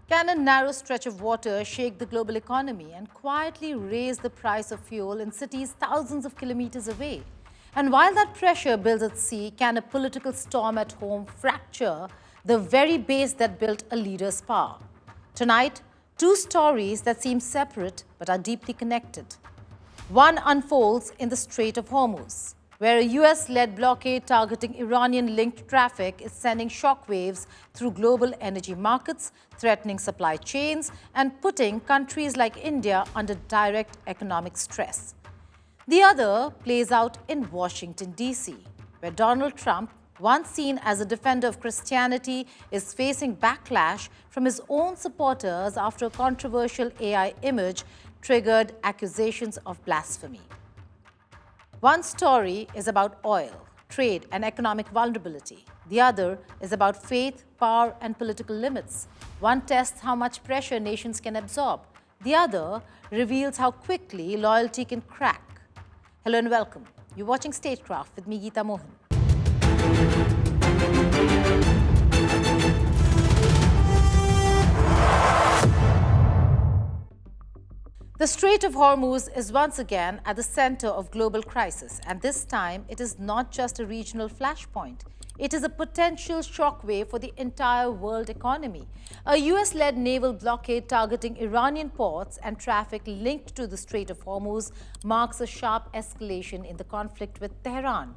Can a narrow stretch of water shake the global economy and quietly raise the price of fuel in cities thousands of kilometers away? And while that pressure builds at sea, can a political storm at home fracture the very base that built a leader's power? Tonight, two stories that seem separate but are deeply connected. One unfolds in the Strait of Hormuz, where a US-led blockade targeting Iranian-linked traffic is sending shockwaves through global energy markets, threatening supply chains, and putting countries like India under direct economic stress. The other plays out in Washington, D.C., where Donald Trump, once seen as a defender of Christianity, is facing backlash from his own supporters after a controversial AI image triggered accusations of blasphemy. One story is about oil, trade, and economic vulnerability. The other is about faith, power, and political limits. One tests how much pressure nations can absorb. The other reveals how quickly loyalty can crack. Hello and welcome. You're watching Statecraft with me, Geeta Mohan. The Strait of Hormuz is once again at the center of global crisis, and this time it is not just a regional flashpoint. It is a potential shockwave for the entire world economy. A US-led naval blockade targeting Iranian ports and traffic linked to the Strait of Hormuz marks a sharp escalation in the conflict with Tehran.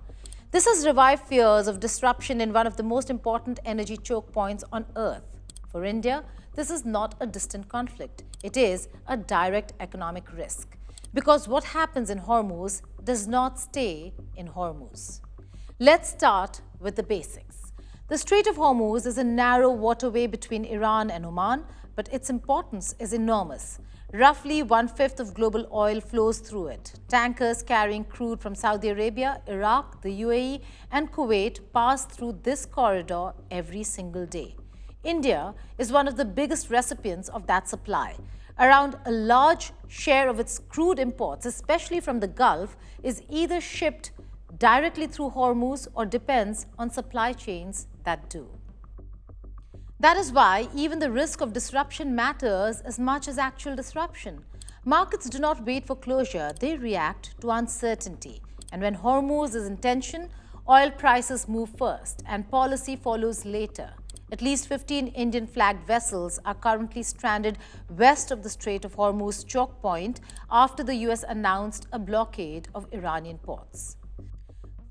This has revived fears of disruption in one of the most important energy choke points on Earth. For India, this is not a distant conflict. It is a direct economic risk, because what happens in Hormuz does not stay in Hormuz. Let's start with the basics. The Strait of Hormuz is a narrow waterway between Iran and Oman, but its importance is enormous. Roughly one-fifth of global oil flows through it. Tankers carrying crude from Saudi Arabia, Iraq, the UAE, and Kuwait pass through this corridor every single day. India is one of the biggest recipients of that supply. Around a large share of its crude imports, especially from the Gulf, is either shipped directly through Hormuz or depends on supply chains that do. That is why even the risk of disruption matters as much as actual disruption. Markets do not wait for closure, they react to uncertainty. And when Hormuz is in tension, oil prices move first and policy follows later. At least 15 Indian-flagged vessels are currently stranded west of the Strait of Hormuz choke point after the US announced a blockade of Iranian ports.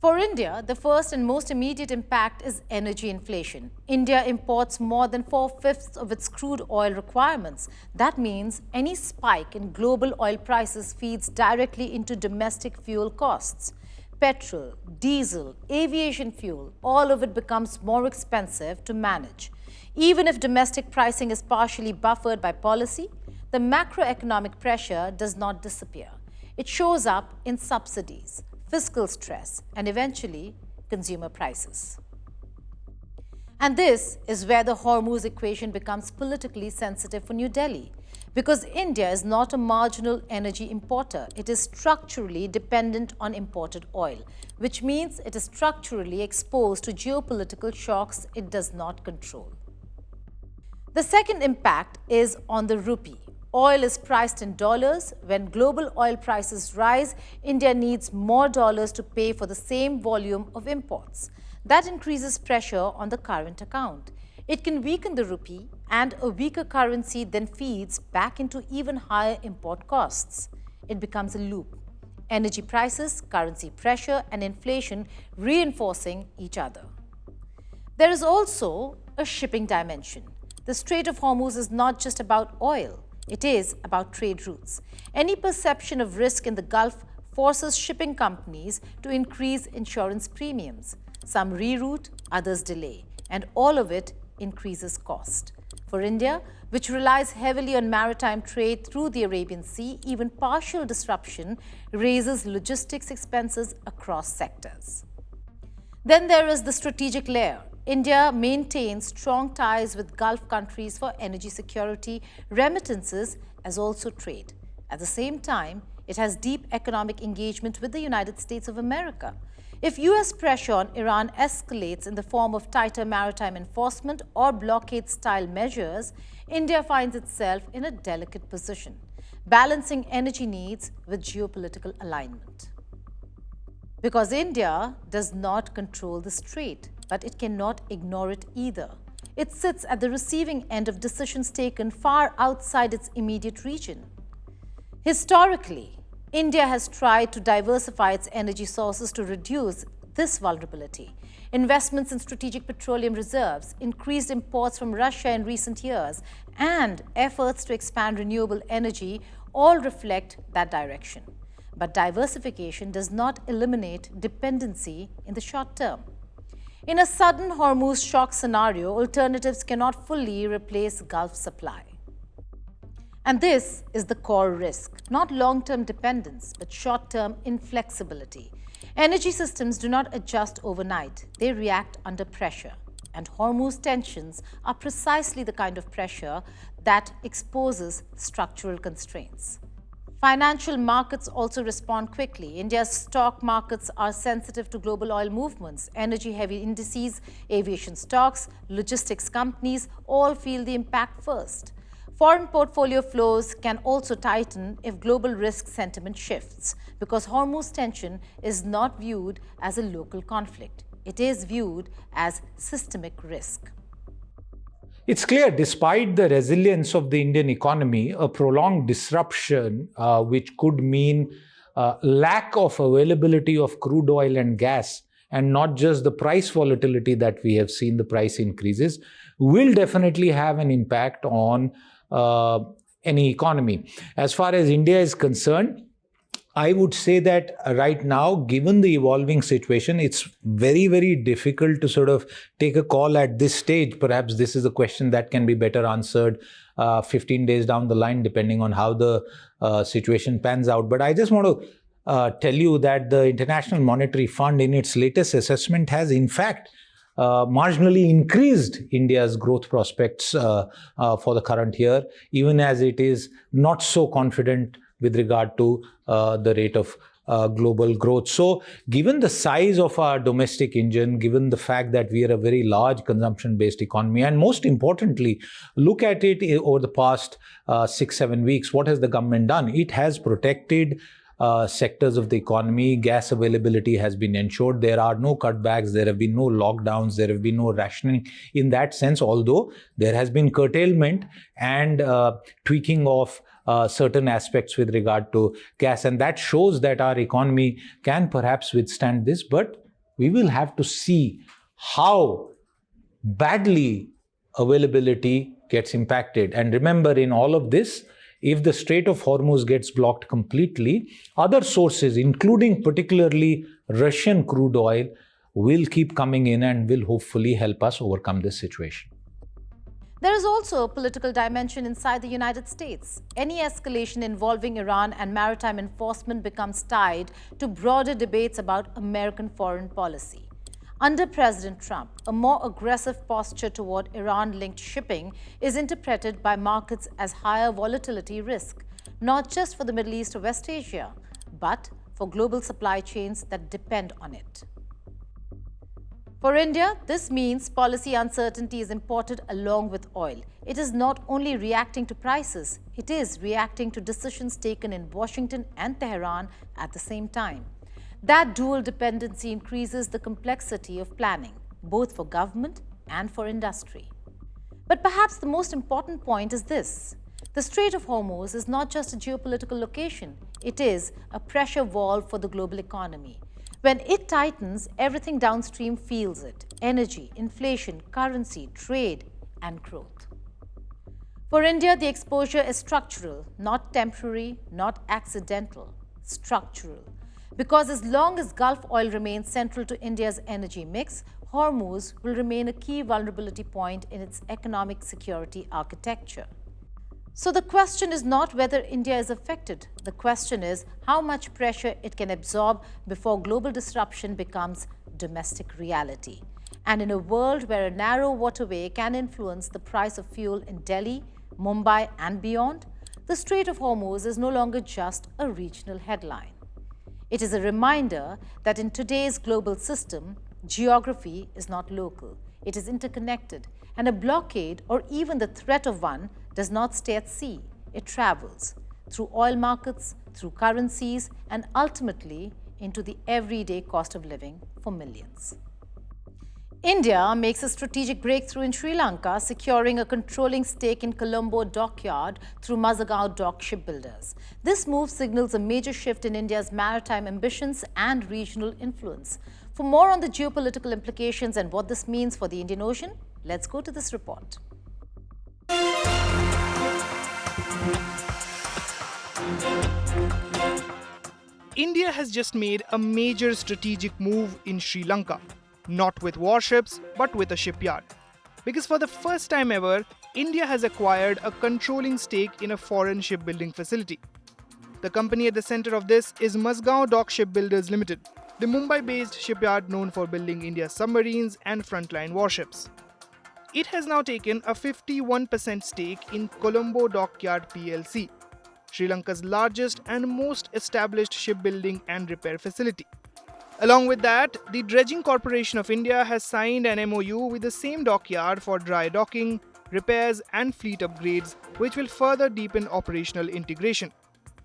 For India, the first and most immediate impact is energy inflation. India imports more than 4/5 of its crude oil requirements. That means any spike in global oil prices feeds directly into domestic fuel costs. Petrol, diesel, aviation fuel, all of it becomes more expensive to manage. Even if domestic pricing is partially buffered by policy, the macroeconomic pressure does not disappear. It shows up in subsidies, fiscal stress, and eventually consumer prices. And this is where the Hormuz equation becomes politically sensitive for New Delhi. Because India is not a marginal energy importer, it is structurally dependent on imported oil, which means it is structurally exposed to geopolitical shocks it does not control. The second impact is on the rupee. Oil is priced in dollars. When global oil prices rise, India needs more dollars to pay for the same volume of imports. That increases pressure on the current account. It can weaken the rupee, and a weaker currency then feeds back into even higher import costs. It becomes a loop. Energy prices, currency pressure, and inflation reinforcing each other. There is also a shipping dimension. The Strait of Hormuz is not just about oil. It is about trade routes. Any perception of risk in the Gulf forces shipping companies to increase insurance premiums. Some reroute, others delay, and all of it increases cost. For India, which relies heavily on maritime trade through the Arabian Sea, even partial disruption raises logistics expenses across sectors. Then there is the strategic layer. India maintains strong ties with Gulf countries for energy security, remittances, as also trade. At the same time, it has deep economic engagement with the United States of America. If US pressure on Iran escalates in the form of tighter maritime enforcement or blockade-style measures, India finds itself in a delicate position, balancing energy needs with geopolitical alignment. Because India does not control the strait, but it cannot ignore it either. It sits at the receiving end of decisions taken far outside its immediate region. Historically, India has tried to diversify its energy sources to reduce this vulnerability. Investments in strategic petroleum reserves, increased imports from Russia in recent years, and efforts to expand renewable energy all reflect that direction. But diversification does not eliminate dependency in the short term. In a sudden Hormuz shock scenario, alternatives cannot fully replace Gulf supply. And this is the core risk, not long-term dependence, but short-term inflexibility. Energy systems do not adjust overnight. They react under pressure. And Hormuz tensions are precisely the kind of pressure that exposes structural constraints. Financial markets also respond quickly. India's stock markets are sensitive to global oil movements. Energy-heavy indices, aviation stocks, logistics companies all feel the impact first. Foreign portfolio flows can also tighten if global risk sentiment shifts, because Hormuz tension is not viewed as a local conflict. It is viewed as systemic risk. It's clear, despite the resilience of the Indian economy, a prolonged disruption, which could mean lack of availability of crude oil and gas, and not just the price volatility that we have seen, the price increases, will definitely have an impact on any economy. As far as India is concerned, I would say that right now, given the evolving situation, it's very, very difficult to sort of take a call at this stage. Perhaps this is a question that can be better answered 15 days down the line, depending on how the situation pans out. But I just want to tell you that the International Monetary Fund, in its latest assessment, has in fact marginally increased India's growth prospects for the current year, even as it is not so confident with regard to the rate of global growth. So given the size of our domestic engine, given the fact that we are a very large consumption-based economy, and most importantly, look at it over the past 6-7 weeks, what has the government done? It has protected sectors of the economy. Gas availability has been ensured. There are no cutbacks. There have been no lockdowns. There have been no rationing in that sense, although there has been curtailment and tweaking of certain aspects with regard to gas. And that shows that our economy can perhaps withstand this, but we will have to see how badly availability gets impacted. And remember, in all of this, if the Strait of Hormuz gets blocked completely, other sources, including particularly Russian crude oil, will keep coming in and will hopefully help us overcome this situation. There is also a political dimension inside the United States. Any escalation involving Iran and maritime enforcement becomes tied to broader debates about American foreign policy. Under President Trump, a more aggressive posture toward Iran-linked shipping is interpreted by markets as higher volatility risk, not just for the Middle East or West Asia, but for global supply chains that depend on it. For India, this means policy uncertainty is imported along with oil. It is not only reacting to prices, it is reacting to decisions taken in Washington and Tehran at the same time. That dual dependency increases the complexity of planning, both for government and for industry. But perhaps the most important point is this. The Strait of Hormuz is not just a geopolitical location, it is a pressure valve for the global economy. When it tightens, everything downstream feels it: energy, inflation, currency, trade, and growth. For India, the exposure is structural, not temporary, not accidental, structural. Because as long as Gulf oil remains central to India's energy mix, Hormuz will remain a key vulnerability point in its economic security architecture. So the question is not whether India is affected. The question is how much pressure it can absorb before global disruption becomes domestic reality. And in a world where a narrow waterway can influence the price of fuel in Delhi, Mumbai, and beyond, the Strait of Hormuz is no longer just a regional headline. It is a reminder that in today's global system, geography is not local. It is interconnected, and a blockade or even the threat of one does not stay at sea. It travels through oil markets, through currencies, and ultimately into the everyday cost of living for millions. India makes a strategic breakthrough in Sri Lanka, securing a controlling stake in Colombo dockyard through Mazagaon dock shipbuilders. This move signals a major shift in India's maritime ambitions and regional influence. For more on the geopolitical implications and what this means for the Indian Ocean, let's go to this report. India has just made a major strategic move in Sri Lanka. Not with warships, but with a shipyard. Because for the first time ever, India has acquired a controlling stake in a foreign shipbuilding facility. The company at the center of this is Mazagaon Dock Shipbuilders Limited, the Mumbai-based shipyard known for building India's submarines and frontline warships. It has now taken a 51% stake in Colombo Dockyard PLC, Sri Lanka's largest and most established shipbuilding and repair facility. Along with that, the Dredging Corporation of India has signed an MOU with the same dockyard for dry docking, repairs and fleet upgrades, which will further deepen operational integration.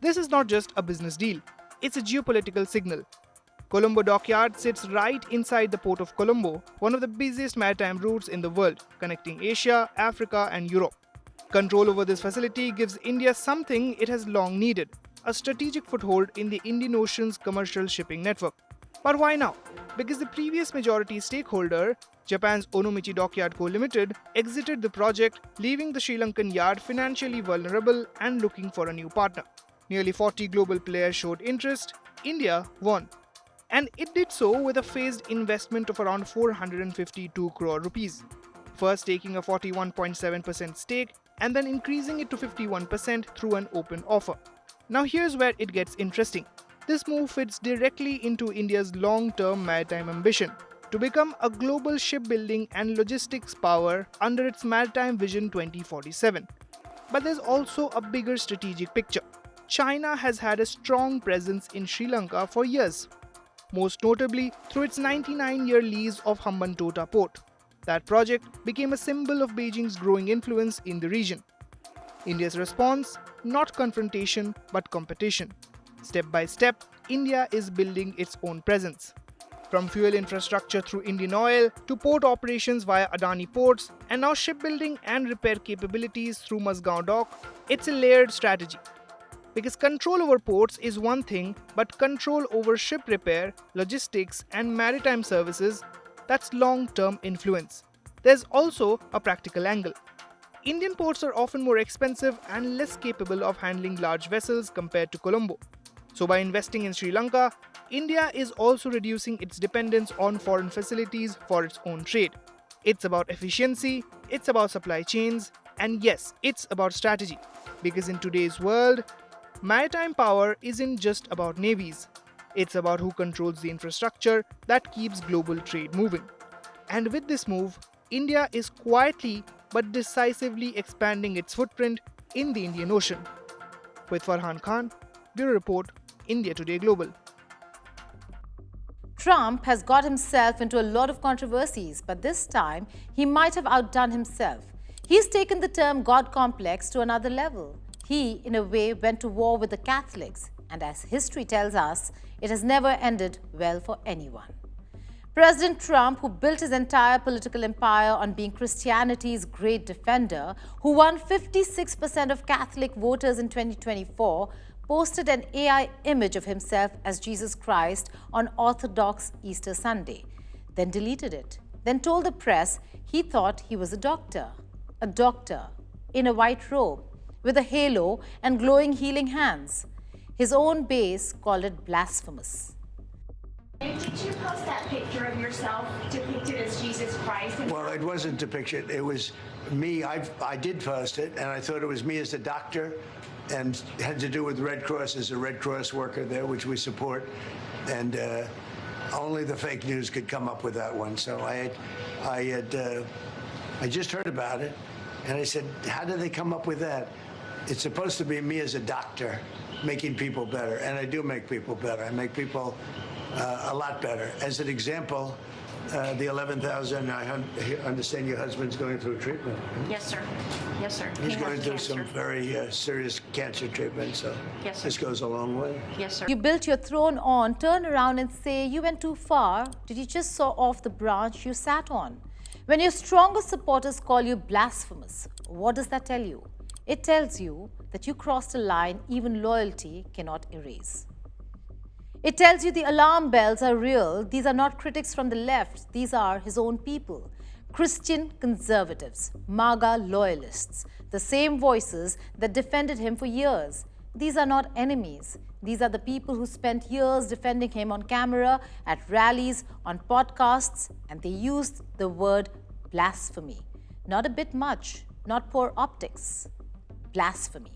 This is not just a business deal, it's a geopolitical signal. Colombo Dockyard sits right inside the port of Colombo, one of the busiest maritime routes in the world, connecting Asia, Africa and Europe. Control over this facility gives India something it has long needed, a strategic foothold in the Indian Ocean's commercial shipping network. But why now? Because the previous majority stakeholder, Japan's Onomichi Dockyard Co. Limited, exited the project, leaving the Sri Lankan yard financially vulnerable and looking for a new partner. Nearly 40 global players showed interest. India won. And it did so with a phased investment of around 452 crore rupees. First taking a 41.7% stake and then increasing it to 51% through an open offer. Now here's where it gets interesting. This move fits directly into India's long-term maritime ambition to become a global shipbuilding and logistics power under its Maritime Vision 2047. But there's also a bigger strategic picture. China has had a strong presence in Sri Lanka for years, most notably through its 99-year lease of Hambantota port. That project became a symbol of Beijing's growing influence in the region. India's response? Not confrontation, but competition. Step by step, India is building its own presence. From fuel infrastructure through Indian Oil to port operations via Adani ports and now shipbuilding and repair capabilities through Mazagaon Dock, it's a layered strategy. Because control over ports is one thing, but control over ship repair, logistics and maritime services, that's long-term influence. There's also a practical angle. Indian ports are often more expensive and less capable of handling large vessels compared to Colombo. So by investing in Sri Lanka, India is also reducing its dependence on foreign facilities for its own trade. It's about efficiency, it's about supply chains, and yes, it's about strategy. Because in today's world, maritime power isn't just about navies. It's about who controls the infrastructure that keeps global trade moving. And with this move, India is quietly but decisively expanding its footprint in the Indian Ocean. With Farhan Khan, Bureau Report, India Today Global. Trump has got himself into a lot of controversies, but this time he might have outdone himself. He's taken the term God complex to another level. He, in a way, went to war with the Catholics, and as history tells us, it has never ended well for anyone. President Trump, who built his entire political empire on being Christianity's great defender, who won 56% of Catholic voters in 2024, posted an AI image of himself as Jesus Christ on Orthodox Easter Sunday, then deleted it, then told the press he thought he was a doctor in a white robe with a halo and glowing healing hands. His own base called it blasphemous. Did you post that picture of yourself depicted as Jesus Christ? Well, it wasn't depicted. It was me. I did post it, and I thought it was me as a doctor, and it had to do with Red Cross as a Red Cross worker there, which we support. And only the fake news could come up with that one. So I just heard about it, and I said, "How did they come up with that?" it's supposed to be me as a doctor making people better, and I do make people better. I make people a lot better. As an example, the 11,000, I understand your husband's going through treatment. Yes, sir. Yes, sir. He's He going has through some cancer. very serious cancer treatment, so Yes, sir. this goes a long way. Yes, sir. You built your throne on, turn around and say you went too far. Did you just saw off the branch you sat on? When your strongest supporters call you blasphemous, what does that tell you? It tells you that you crossed a line even loyalty cannot erase. It tells you the alarm bells are real. These are not critics from the left. These are his own people. Christian conservatives, MAGA loyalists, the same voices that defended him for years. These are not enemies. These are the people who spent years defending him on camera, at rallies, on podcasts, and they used the word blasphemy. Not a bit much, not poor optics. Blasphemy.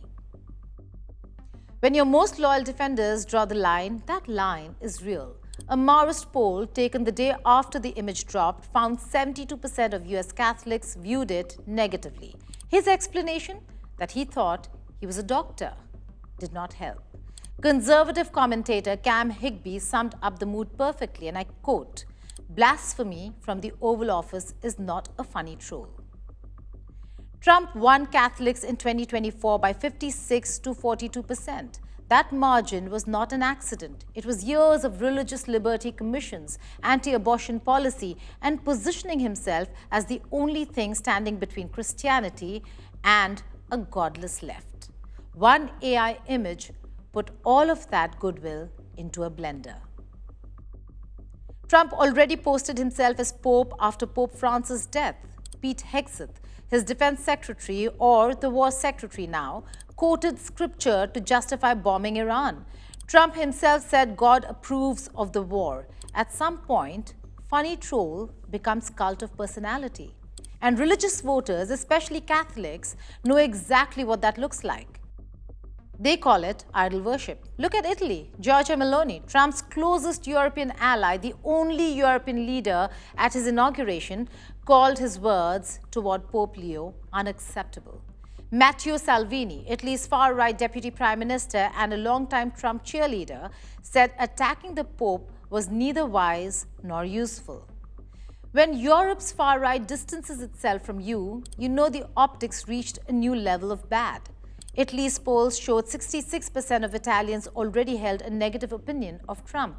When your most loyal defenders draw the line, that line is real. A Marist poll taken the day after the image dropped found 72% of US Catholics viewed it negatively. His explanation? That he thought he was a doctor. Did not help. Conservative commentator Cam Higby summed up the mood perfectly, and I quote, "Blasphemy from the Oval Office is not a funny troll." Trump won Catholics in 2024 by 56 to 42%. That margin was not an accident. It was years of religious liberty commissions, anti-abortion policy, and positioning himself as the only thing standing between Christianity and a godless left. One AI image put all of that goodwill into a blender. Trump already posted himself as Pope after Pope Francis' death. Pete Hegseth, his defense secretary, or the war secretary now, quoted scripture to justify bombing Iran. Trump himself said God approves of the war. At some point, funny troll becomes cult of personality. And religious voters, especially Catholics, know exactly what that looks like. They call it idol worship. Look at Italy. Giorgia Meloni, Trump's closest European ally, the only European leader at his inauguration, called his words toward Pope Leo unacceptable. Matteo Salvini, Italy's far-right deputy prime minister and a longtime Trump cheerleader, said attacking the Pope was neither wise nor useful. When Europe's far-right distances itself from you, you know the optics reached a new level of bad. Italy's polls showed 66% of Italians already held a negative opinion of Trump.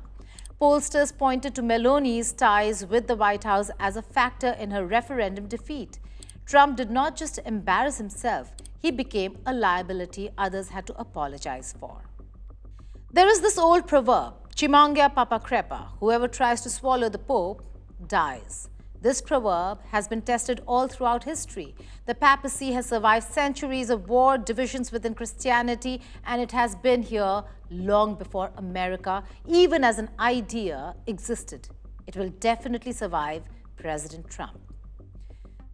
Pollsters pointed to Meloni's ties with the White House as a factor in her referendum defeat. Trump did not just embarrass himself, he became a liability others had to apologize for. There is this old proverb, Chimangia papa crepa, whoever tries to swallow the Pope dies. This proverb has been tested all throughout history. The papacy has survived centuries of war, divisions within Christianity, and it has been here long before America, even as an idea, existed. It will definitely survive President Trump.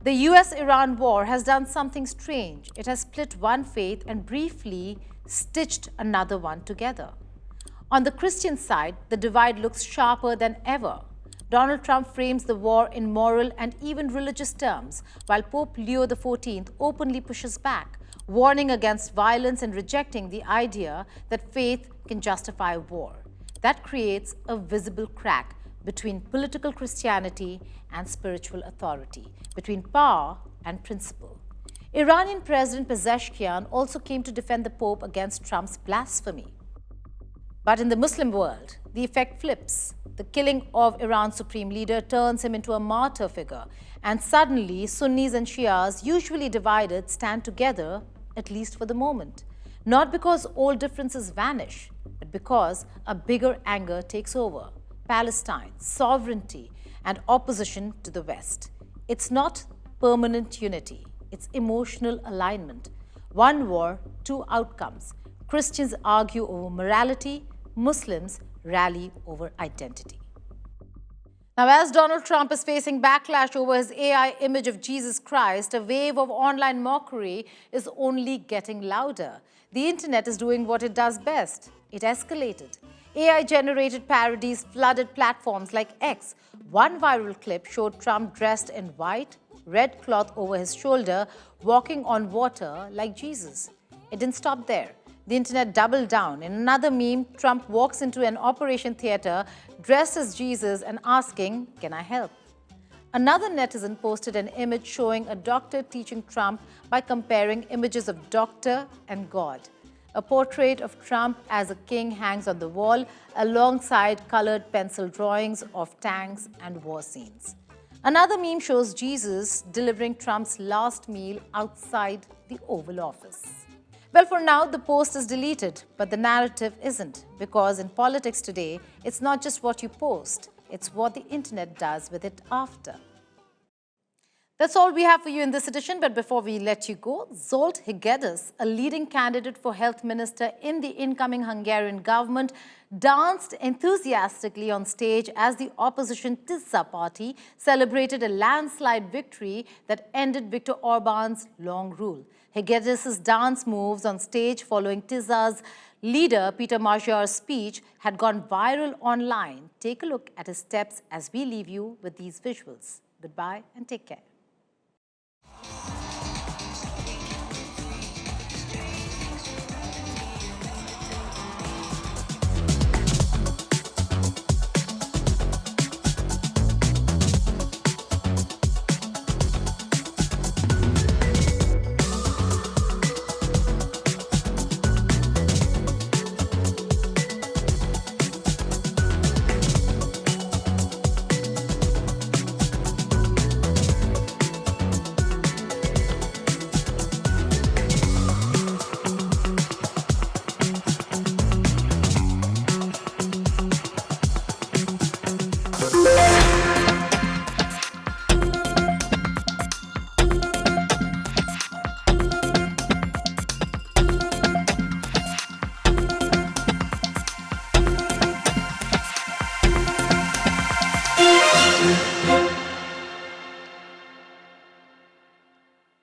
The US-Iran war has done something strange. It has split one faith and briefly stitched another one together. On the Christian side, the divide looks sharper than ever. Donald Trump frames the war in moral and even religious terms, while Pope Leo XIV openly pushes back, warning against violence and rejecting the idea that faith can justify war. That creates a visible crack between political Christianity and spiritual authority, between power and principle. Iranian President Pezeshkian also came to defend the Pope against Trump's blasphemy. But in the Muslim world, the effect flips. The killing of Iran's supreme leader turns him into a martyr figure, and suddenly Sunnis and Shias, usually divided, stand together, at least for the moment. Not because old differences vanish, but because a bigger anger takes over: Palestine, sovereignty, and opposition to the West. It's not permanent unity, it's emotional alignment. One war, two outcomes. Christians argue over morality, Muslims rally over identity. Now, as Donald Trump is facing backlash over his AI image of Jesus Christ, a wave of online mockery is only getting louder. The internet is doing what it does best. It escalated. AI-generated parodies flooded platforms like X. One viral clip showed Trump dressed in white, red cloth over his shoulder, walking on water like Jesus. It didn't stop there. The internet doubled down. In another meme, Trump walks into an operation theater dressed as Jesus and asking, "Can I help?" Another netizen posted an image showing a doctor teaching Trump by comparing images of doctor and God. A portrait of Trump as a king hangs on the wall alongside colored pencil drawings of tanks and war scenes. Another meme shows Jesus delivering Trump's last meal outside the Oval Office. Well, for now, the post is deleted, but the narrative isn't, because in politics today, it's not just what you post, it's what the internet does with it after. That's all we have for you in this edition, but before we let you go, Zsolt Hegedus, a leading candidate for health minister in the incoming Hungarian government, danced enthusiastically on stage as the opposition Tisza party celebrated a landslide victory that ended Viktor Orban's long rule. Hegedus's dance moves on stage following Tisza's leader Peter Magyar's speech had gone viral online. Take a look at his steps as we leave you with these visuals. Goodbye and take care.